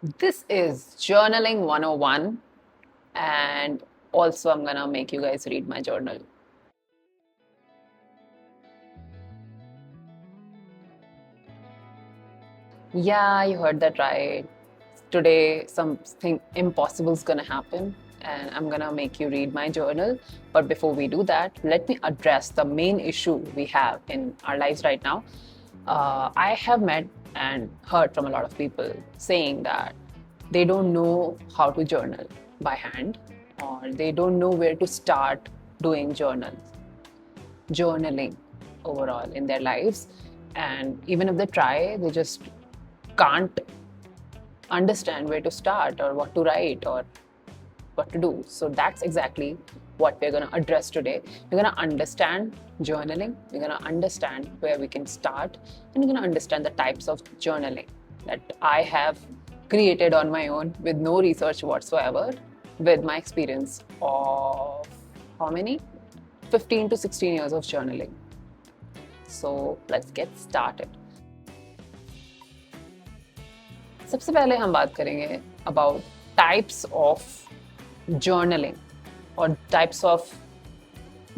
This is Journaling 101, and also I'm gonna make you guys read my journal. Yeah, you heard that right. Today, something impossible is gonna happen, and I'm gonna make you read my journal. But before we do that, let me address the main issue we have in our lives right now. I have met and heard from a lot of people saying that they don't know how to journal by hand, or they don't know where to start doing journaling overall in their lives. And even if they try, they just can't understand where to start or what to write or what to do. So that's exactly what we're going to address today. We're going to understand journaling, we're going to understand where we can start, and we're going to understand the types of journaling that I have created on my own with no research whatsoever, with my experience of how many? 15 to 16 years of journaling. So let's get started. सबसे पहले हम बात करेंगे about types of journaling or types of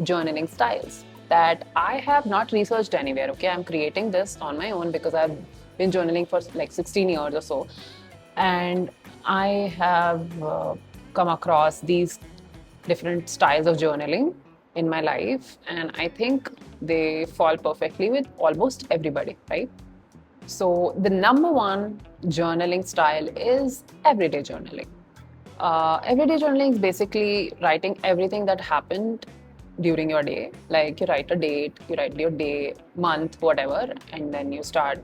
journaling styles that I have not researched anywhere. Okay, I'm creating this on my own because I've been journaling for like 16 years or so, and I have come across these different styles of journaling in my life, and I think they fall perfectly with almost everybody, right? So the number one journaling style is everyday journaling. Everyday journaling is basically writing everything that happened during your day. Like you write a date, you write your day, month, whatever, and then you start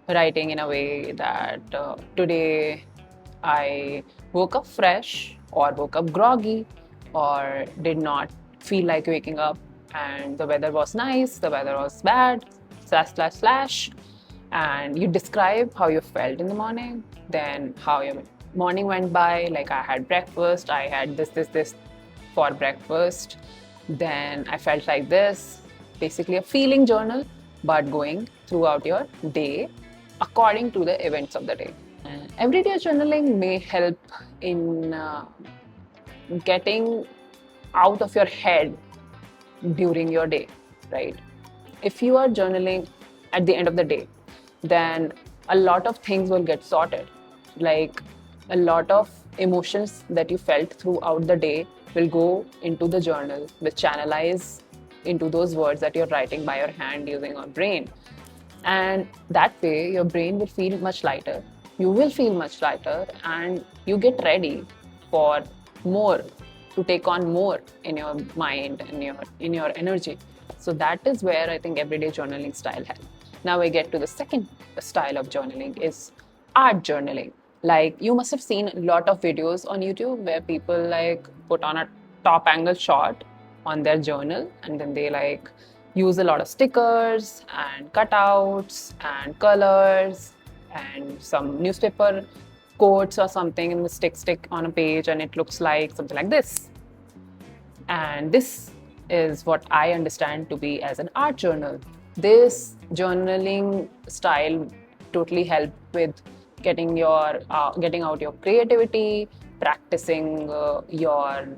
writing in a way that today I woke up fresh, or woke up groggy, or did not feel like waking up, and the weather was nice, the weather was bad, slash, slash, slash. And you describe how you felt in the morning, then how your morning went by. Like, I had breakfast, I had this for breakfast, then I felt like this. Basically, a feeling journal, but going throughout your day according to the events of the day. Everyday journaling may help in getting out of your head during your day, right? If you are journaling at the end of the day, then a lot of things will get sorted. Like, a lot of emotions that you felt throughout the day will go into the journal, will channelize into those words that you're writing by your hand using your brain. And that way, your brain will feel much lighter. You will feel much lighter, and you get ready for more, to take on more in your mind and in your energy. So that is where I think everyday journaling style helps. Now we get to the second style of journaling is art journaling. Like, you must have seen a lot of videos on YouTube where people like put on a top angle shot on their journal, and then they like use a lot of stickers and cutouts and colors and some newspaper quotes or something, and the stick on a page, and it looks like something like this. And this is what I understand to be as an art journal. This journaling style totally help with getting out your creativity, practicing your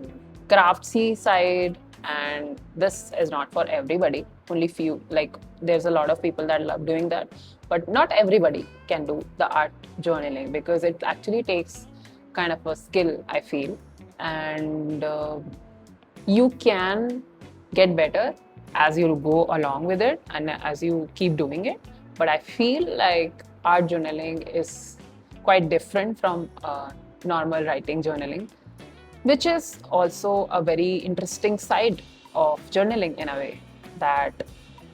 craftsy side. And this is not for everybody. Only few, like, there's a lot of people that love doing that, but not everybody can do the art journaling because it actually takes kind of a skill, I feel. And you can get better as you go along with it and as you keep doing it. But I feel like art journaling is quite different from normal writing journaling, which is also a very interesting side of journaling in a way, that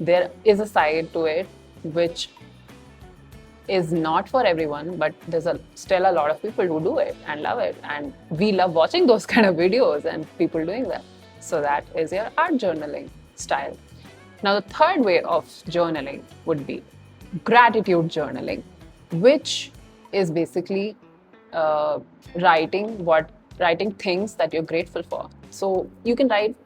there is a side to it which is not for everyone, but there's still a lot of people who do it and love it, and we love watching those kind of videos and people doing that. So that is your art journaling style. Now, the third way of journaling would be gratitude journaling, which is basically uh, writing things that you're grateful for. So you can write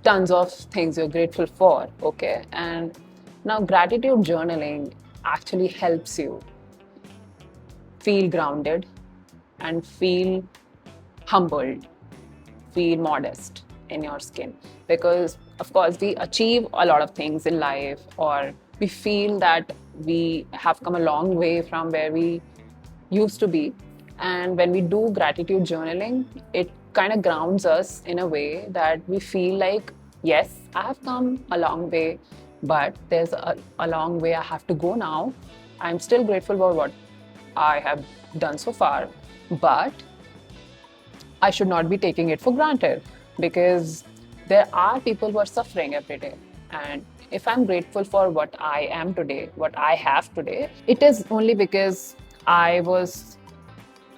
tons of things you're grateful for, okay? And now gratitude journaling actually helps you feel grounded, and feel humbled, feel modest in your skin. Because, of course, we achieve a lot of things in life, or we feel that we have come a long way from where we used to be. And when we do gratitude journaling, it kind of grounds us in a way that we feel like, yes, I have come a long way, but there's a long way I have to go now. I'm still grateful for what I have done so far, but I should not be taking it for granted, because there are people who are suffering every day. And if I'm grateful for what I am today, what I have today, it is only because I was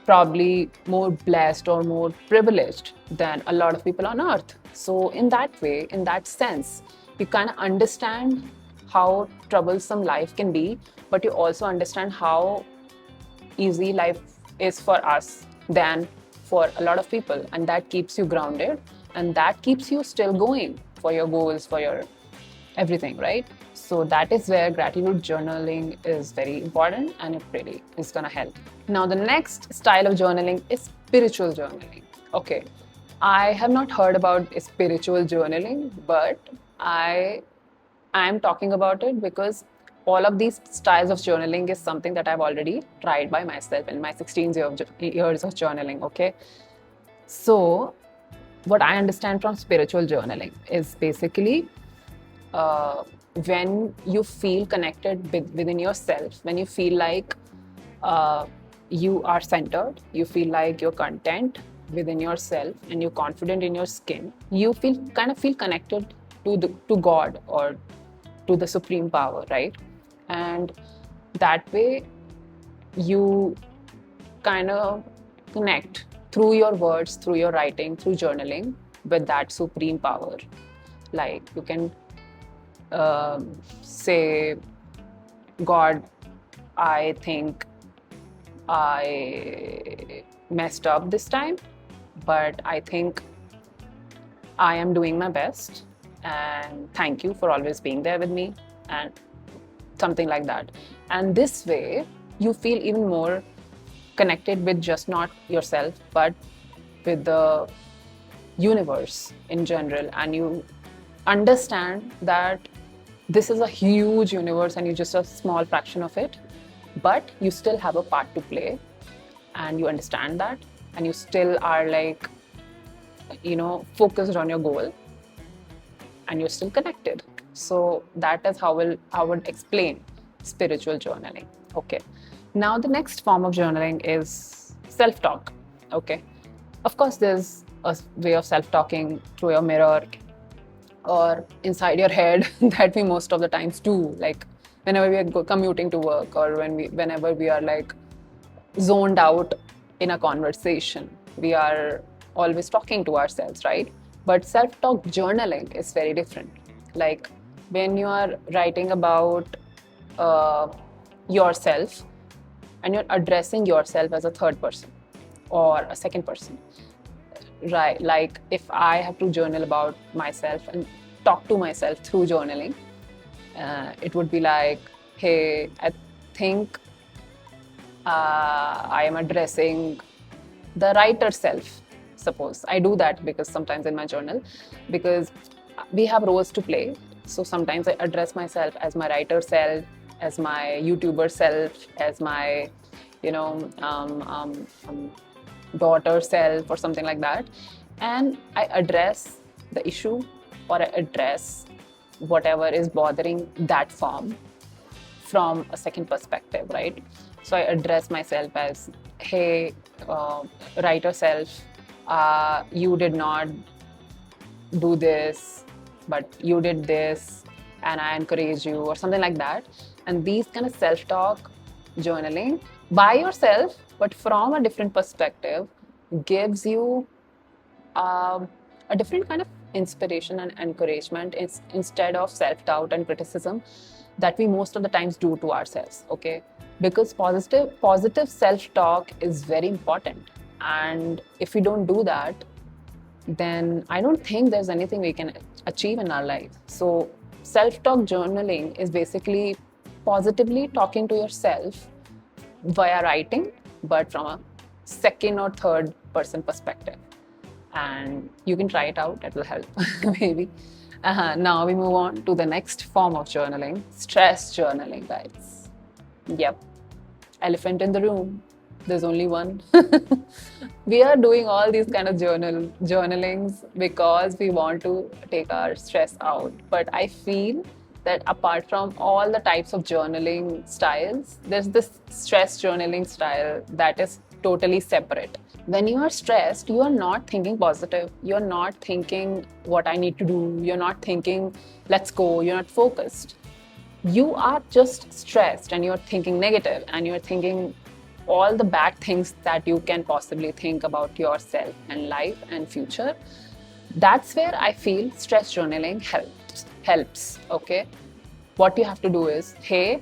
probably more blessed or more privileged than a lot of people on earth. So, in that way, in that sense, you kind of understand how troublesome life can be, but you also understand how easy life is for us than for a lot of people. And that keeps you grounded, and that keeps you still going for your goals, for your everything, right? So that is where gratitude journaling is very important, and it really is going to help. Now, the next style of journaling is spiritual journaling. Okay, I have not heard about spiritual journaling, but I'm talking about it because all of these styles of journaling is something that I've already tried by myself in my 16 years of journaling. Okay, so what I understand from spiritual journaling is basically uh, when you feel connected within yourself, when you feel like uh, you are centered, you feel like you're content within yourself, and you're confident in your skin, you feel connected to God, or to the supreme power, right? And that way you kind of connect through your words, through your writing, through journaling with that supreme power. Like you can say, God, I think I messed up this time, but I think I am doing my best, and thank you for always being there with me, and something like that. And this way, you feel even more connected with just not yourself, but with the universe in general. And you understand that this is a huge universe and you're just a small fraction of it, but you still have a part to play, and you understand that, and you still are like, focused on your goal, and you're still connected. So that is how I would explain spiritual journaling. Okay. Now the next form of journaling is self-talk. Okay. Of course, there's a way of self-talking through your mirror or inside your head that we most of the times do, like whenever we are commuting to work, or whenever we are like zoned out in a conversation, we are always talking to ourselves, right? But self-talk journaling is very different. Like when you are writing about uh, yourself, and you're addressing yourself as a third person or a second person, right? Like if I have to journal about myself and talk to myself through journaling, it would be like, hey, I think I am addressing the writer self. Suppose I do that because sometimes in my journal, because we have roles to play. So sometimes I address myself as my writer self, as my YouTuber self, as my, daughter self, or something like that. And I address the issue, or I address whatever is bothering that form from a second perspective, right? So I address myself as, hey, writer self, you did not do this, but you did this, and I encourage you, or something like that. And these kind of self-talk journaling by yourself, but from a different perspective, gives you a different kind of inspiration and encouragement instead of self-doubt and criticism that we most of the times do to ourselves. Okay, because positive self-talk is very important, and if we don't do that, then I don't think there's anything we can achieve in our life. So self-talk journaling is basically positively talking to yourself via writing, but from a second or third person perspective. And you can try it out, it will help maybe. Now we move on to the next form of journaling, stress journaling, guys. Yep, elephant in the room, there's only one. We are doing all these kind of journalings because we want to take our stress out. But I feel that apart from all the types of journaling styles, there's this stress journaling style that is totally separate. When you are stressed, you are not thinking positive. You're not thinking what I need to do. You're not thinking, let's go. You're not focused. You are just stressed and you're thinking negative and you're thinking all the bad things that you can possibly think about yourself and life and future. That's where I feel stress journaling helps. Okay, what you have to do is, hey,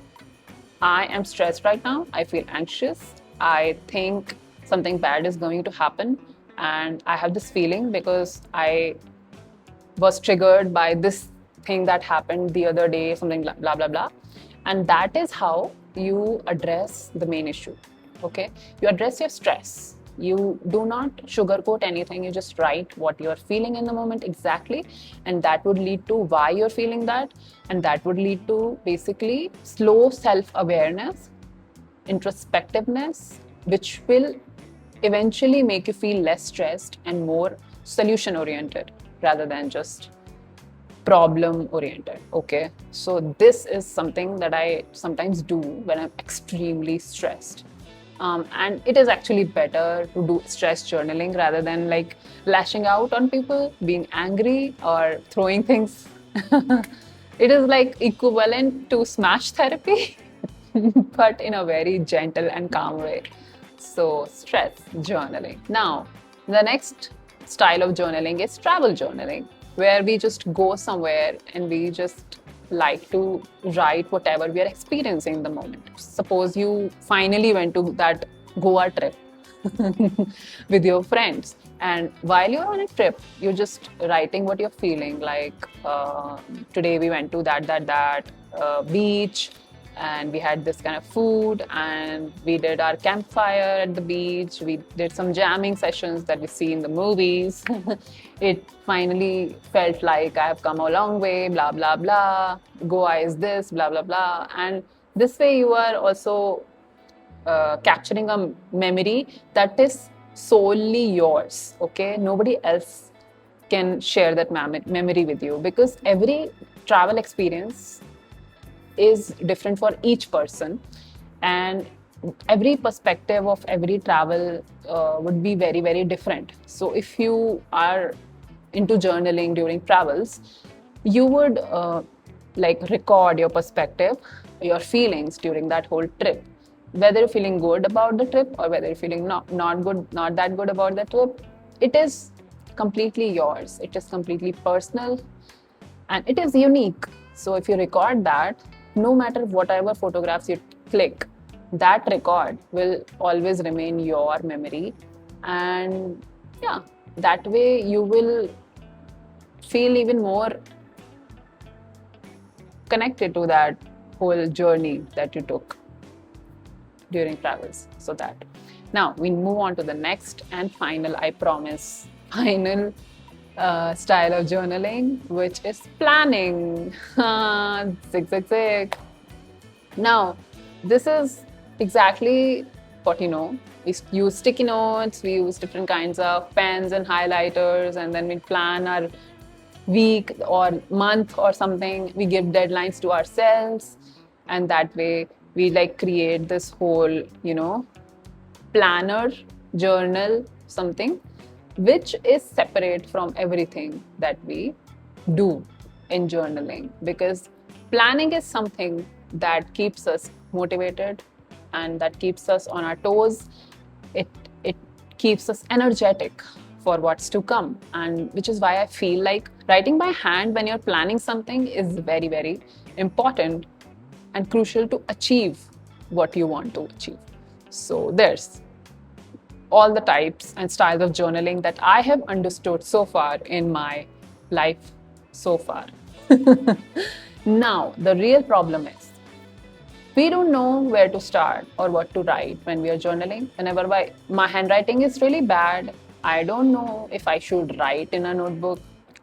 I am stressed right now, I feel anxious, I think something bad is going to happen, and I have this feeling because I was triggered by this thing that happened the other day, something blah blah blah. And that is how you address the main issue. Okay, you address your stress. You do not sugarcoat anything, you just write what you're feeling in the moment exactly, and that would lead to why you're feeling that, and that would lead to basically slow self-awareness, introspectiveness, which will eventually make you feel less stressed and more solution oriented rather than just problem oriented. Okay, so this is something that I sometimes do when I'm extremely stressed. And it is actually better to do stress journaling rather than like lashing out on people, being angry, or throwing things. It is like equivalent to smash therapy, but in a very gentle and calm way. So, stress journaling. Now, the next style of journaling is travel journaling, where we just go somewhere and we just like to write whatever we are experiencing in the moment. Suppose you finally went to that Goa trip with your friends, and while you're on a trip, you're just writing what you're feeling. Like today we went to that beach, and we had this kind of food, and we did our campfire at the beach. We did some jamming sessions that we see in the movies. It finally felt like I have come a long way, blah, blah, blah. Goa is this, blah, blah, blah. And this way you are also capturing a memory that is solely yours, okay? Nobody else can share that memory with you, because every travel experience is different for each person, and every perspective of every travel would be very, very different. So if you are into journaling during travels, you would like record your perspective, your feelings during that whole trip, whether you're feeling good about the trip or whether you're feeling not that good about the trip. It is completely yours, it is completely personal, and it is unique. So if you record that, no matter whatever photographs you click, that record will always remain your memory. And yeah, that way you will feel even more connected to that whole journey that you took during travels. So that. Now we move on to the next and final, I promise, final style of journaling, which is planning. Zig, zig, zig. Now, this is exactly what you know. We use sticky notes, we use different kinds of pens and highlighters, and then we plan our week or month or something. We give deadlines to ourselves, and that way we like create this whole, planner, journal, something which is separate from everything that we do in journaling, because planning is something that keeps us motivated and that keeps us on our toes. It keeps us energetic for what's to come, and which is why I feel like writing by hand when you're planning something is very, very important and crucial to achieve what you want to achieve. So there's all the types and styles of journaling that I have understood so far in my life so far. Now, the real problem is We don't know where to start or what to write when we are journaling. Whenever my handwriting is really bad, I don't know if I should write in a notebook.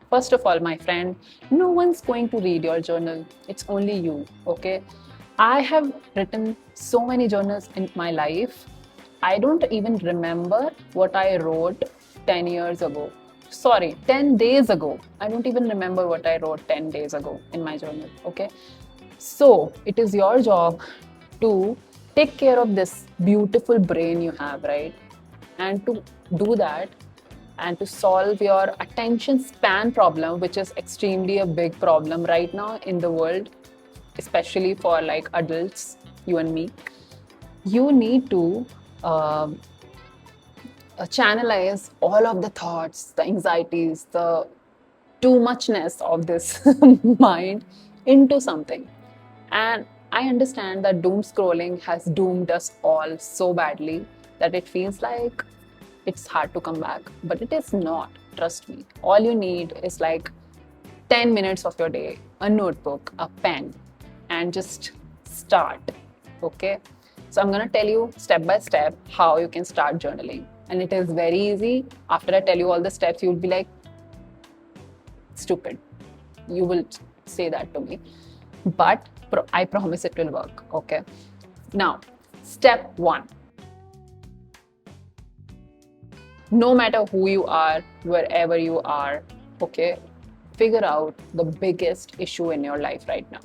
First of all, my friend, no one's going to read your journal. It's only you, okay? I have written so many journals in my life. I don't even remember what I wrote 10 years ago. Sorry, 10 days ago. I don't even remember what I wrote 10 days ago in my journal, okay? So it is your job to take care of this beautiful brain you have, right? And to do that and to solve your attention span problem, which is extremely a big problem right now in the world, especially for like adults, you and me, you need to channelize all of the thoughts, the anxieties, the too muchness of this mind into something. And I understand that doom scrolling has doomed us all so badly that it feels like it's hard to come back. But it is not, trust me. All you need is like 10 minutes of your day, a notebook, a pen, and just start. Okay? So I'm gonna tell you step by step how you can start journaling. And it is very easy. After I tell you all the steps, you'll be like, stupid. You will say that to me. But I promise it will work. Okay? Now, step one. No matter who you are, wherever you are, okay, figure out the biggest issue in your life right now.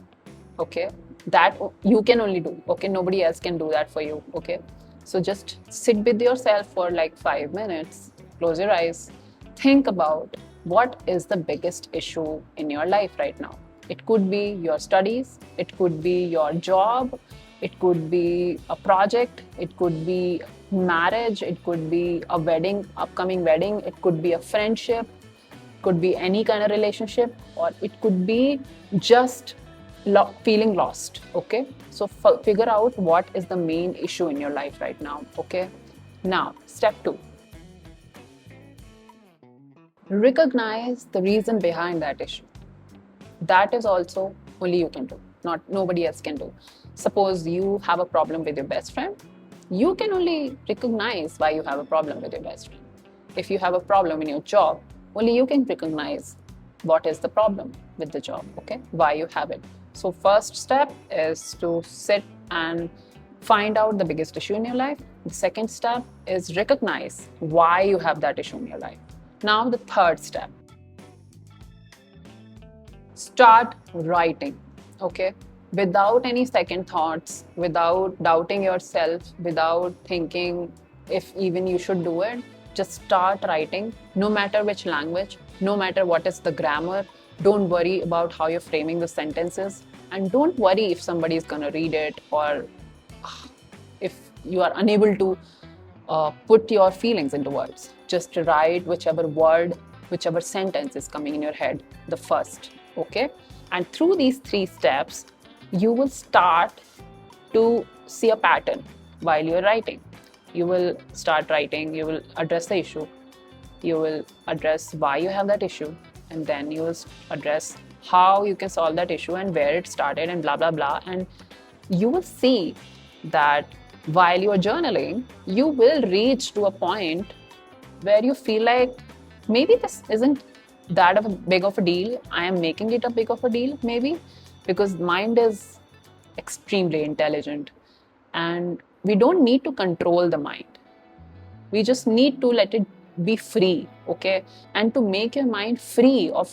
Okay? That you can only do. Okay? Nobody else can do that for you. Okay? So just sit with yourself for like 5 minutes, close your eyes, think about what is the biggest issue in your life right now. It could be your studies, it could be your job, it could be a project, it could be marriage, it could be a wedding, upcoming wedding, it could be a friendship, could be any kind of relationship, or it could be just feeling lost. Okay, so figure out what is the main issue in your life right now. Okay, now step two, recognize the reason behind that issue. That is also only you can do, not nobody else can do. Suppose you have a problem with your best friend, you can only recognize why you have a problem with your best friend. If you have a problem in your job, only you can recognize what is the problem with the job, okay, why you have it. So first step is to sit and find out the biggest issue in your life. The second step is recognize why you have that issue in your life. Now the third step, start writing. Okay, without any second thoughts, without doubting yourself, without thinking if even you should do it, just start writing. No matter which language, no matter what is the grammar, don't worry about how you're framing the sentences, and don't worry if somebody is going to read it, or if you are unable to put your feelings into words. Just write whichever word, whichever sentence is coming in your head the first. Okay, and through these 3 steps you will start to see a pattern while you're writing. You will start writing, you will address the issue, you will address why you have that issue, and then you will address how you can solve that issue and where it started and blah blah blah. And you will see that while you're journaling, you will reach to a point where you feel like maybe this isn't that of a big of a deal. I am making it a big of a deal, maybe, because mind is extremely intelligent and we don't need to control the mind. We just need to let it be free, okay? And to make your mind free of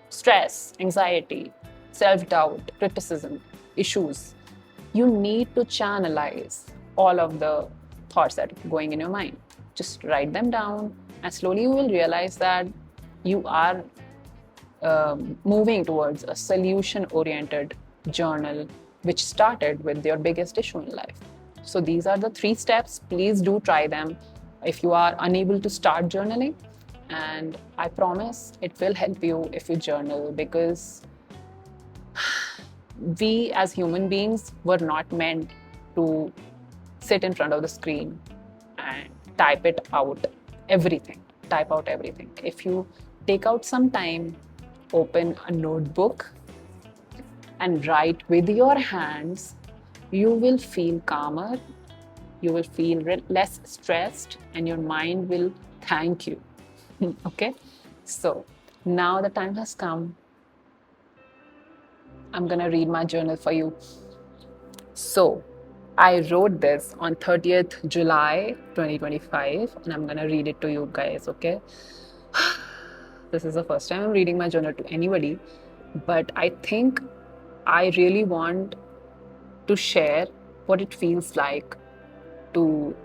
stress, anxiety, self-doubt, criticism, issues, you need to channelize all of the thoughts that are going in your mind. Just write them down, and slowly you will realize that you are moving towards a solution-oriented journal, which started with your biggest issue in life. So these are the 3 steps. Please do try them if you are unable to start journaling. And I promise it will help you if you journal, because we as human beings were not meant to sit in front of the screen and type it out everything, type out everything. If you take out some time, open a notebook and write with your hands you will feel calmer, you will feel less stressed, and your mind will thank you. Okay? So now the time has come. I'm gonna read my journal for you. So I wrote this on 30th July 2025, and I'm gonna read it to you guys, okay? This is the first time I'm reading my journal to anybody, but I think I really want to share what it feels like to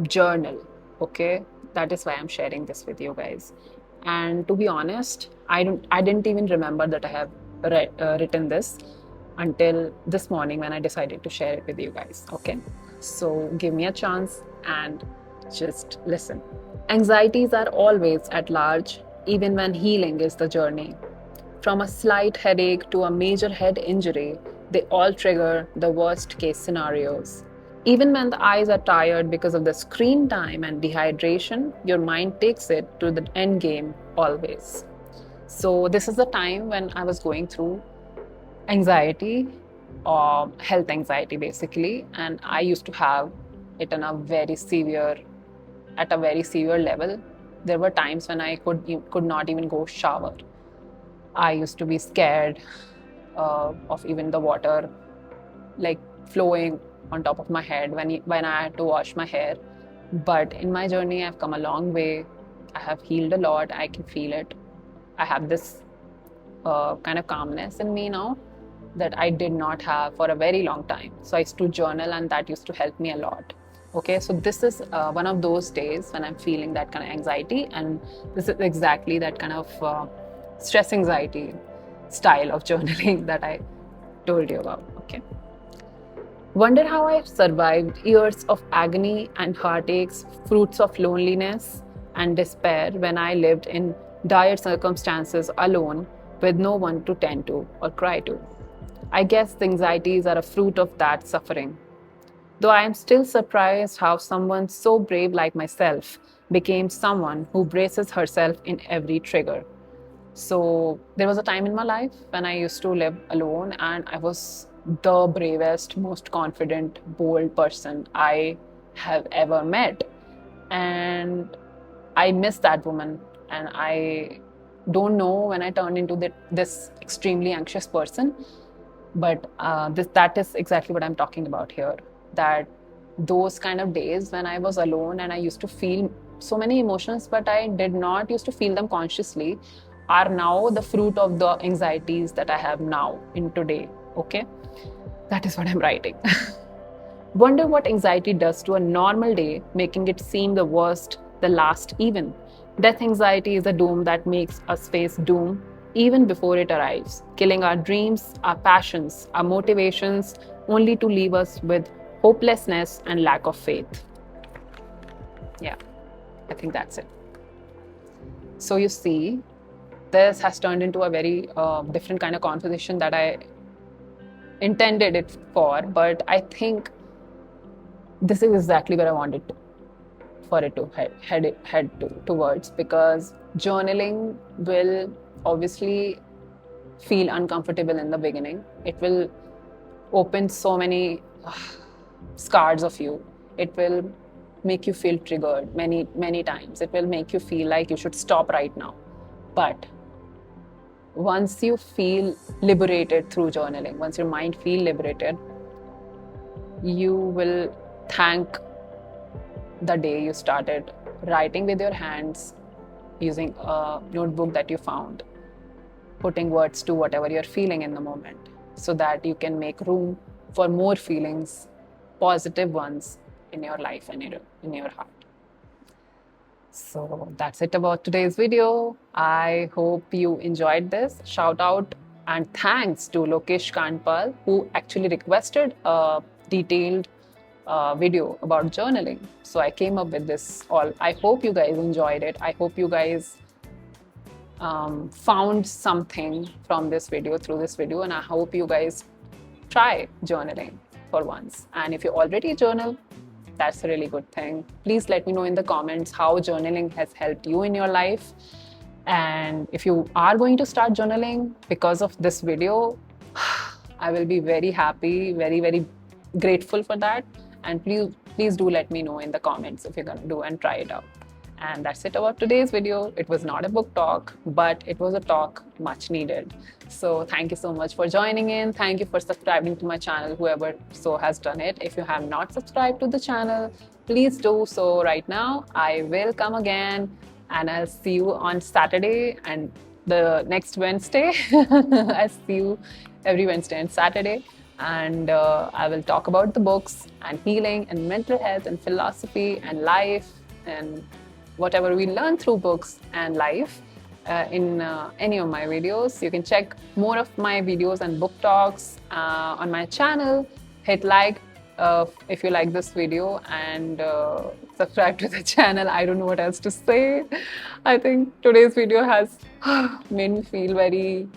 journal, okay? That is why I'm sharing this with you guys. And to be honest, I didn't even remember that I have written this until this morning when I decided to share it with you guys, okay? So give me a chance and just listen. Anxieties are always at large, even when healing is the journey. From a slight headache to a major head injury, they all trigger the worst case scenarios. Even when the eyes are tired because of the screen time and dehydration, your mind takes it to the end game always. So, this is the time when I was going through anxiety or health anxiety basically, and I used to have it on a very severe at a very severe level. There were times when I could not even go shower. I used to be scared of even the water like flowing on top of my head when I had to wash my hair. But in my journey, I've come a long way. I have healed a lot. I can feel it. I have this kind of calmness in me now that I did not have for a very long time. So I used to journal, and that used to help me a lot. Okay, so this is one of those days when I'm feeling that kind of anxiety, and this is exactly that kind of stress anxiety style of journaling that I told you about. Okay. Wonder how I survived years of agony and heartaches, fruits of loneliness and despair when I lived in dire circumstances alone with no one to tend to or cry to. I guess the anxieties are a fruit of that suffering. Though I am still surprised how someone so brave like myself became someone who braces herself in every trigger. So there was a time in my life when I used to live alone, and I was the bravest, most confident, bold person I have ever met. And I miss that woman. And I don't know when I turned into this extremely anxious person, but that is exactly what I'm talking about here. That those kind of days when I was alone and I used to feel so many emotions, but I did not used to feel them consciously, are now the fruit of the anxieties that I have now in today. Okay, that is what I'm writing. Wonder what anxiety does to a normal day, making it seem the worst, the last even. Death anxiety is a doom that makes us face doom even before it arrives, killing our dreams, our passions, our motivations, only to leave us with hopelessness and lack of faith. Yeah, I think that's it. So you see, this has turned into a very different kind of conversation that I intended it for, but I think this is exactly where I wanted for it to head towards, because journaling will obviously feel uncomfortable in the beginning. It will open so many scars of you. It will make you feel triggered many times. It will make you feel like you should stop right now. But once you feel liberated through journaling, once your mind feel liberated, you will thank the day you started writing with your hands, using a notebook that you found, putting words to whatever you're feeling in the moment, so that you can make room for more feelings, positive ones in your life and in your heart. So that's it about today's video. I hope you enjoyed this. Shout out and thanks to Lokesh Kanpal, who actually requested a detailed video about journaling. So I came up with this all. I hope you guys enjoyed it. I hope you guys found something from this video, through this video, and I hope you guys try journaling for once. And if you already journal, that's a really good thing. Please let me know in the comments how journaling has helped you in your life. And if you are going to start journaling because of this video, I will be very happy, very grateful for that. And please do let me know in the comments if you're gonna do and try it out. And that's it about today's video. It was not a book talk, but it was a talk much needed. So thank you so much for joining in. Thank you for subscribing to my channel, whoever so has done it. If you have not subscribed to the channel, please do so right now. I will come again, and I'll see you on Saturday and the next Wednesday. I'll see you every Wednesday and Saturday. And I will talk about the books and healing and mental health and philosophy and life and whatever we learn through books and life in any of my videos. You can check more of my videos and book talks on my channel. Hit like if you like this video, and subscribe to the channel. I don't know what else to say. I think today's video has made me feel very...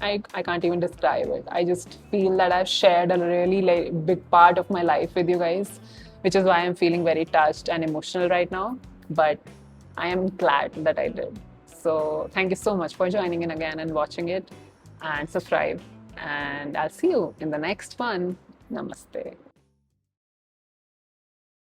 I can't even describe it. I just feel that I've shared a really big part of my life with you guys, which is why I'm feeling very touched and emotional right now. But I am glad that I did. So thank you so much for joining in again and watching it, and subscribe. And I'll see you in the next one. Namaste.